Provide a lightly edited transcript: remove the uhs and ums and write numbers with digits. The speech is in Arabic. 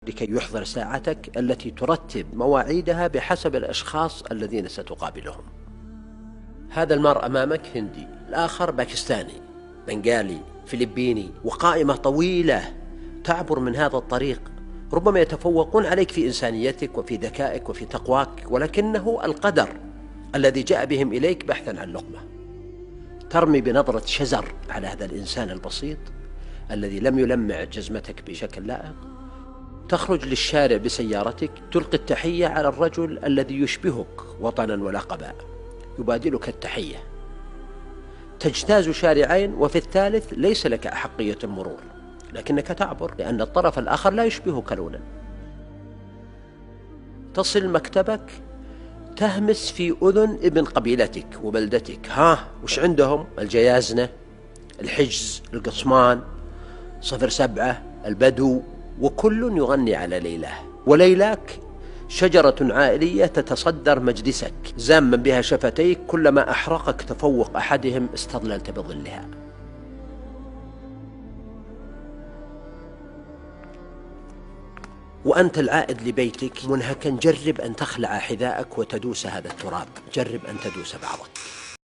لكي يحضر ساعتك التي ترتب مواعيدها بحسب الأشخاص الذين ستقابلهم. هذا المرء أمامك هندي، الآخر باكستاني، بنغالي، فلبيني، وقائمة طويلة تعبر من هذا الطريق. ربما يتفوقون عليك في إنسانيتك وفي ذكائك وفي تقواك، ولكنه القدر الذي جاء بهم إليك بحثا عن لقمة. ترمي بنظرة شزر على هذا الإنسان البسيط الذي لم يلمع جزمتك بشكل لائق، تخرج للشارع بسيارتك، تلقي التحية على الرجل الذي يشبهك وطنا ولقبا، يبادلك التحية، تجتاز شارعين وفي الثالث ليس لك أحقية المرور، لكنك تعبر لأن الطرف الآخر لا يشبهك لونا. تصل مكتبك، تهمس في أذن ابن قبيلتك وبلدتك، ها وش عندهم؟ الجيازنة، الحجز، القصمان، 07، البدو، وكل يغني على ليلاه. وليلاك شجرة عائلية تتصدر مجلسك زاما بها شفتيك، كلما أحرقك تفوق أحدهم استظللت بظلها. وأنت العائد لبيتك منهكا، جرب أن تخلع حذاءك وتدوس هذا التراب، جرب أن تدوس بعضك.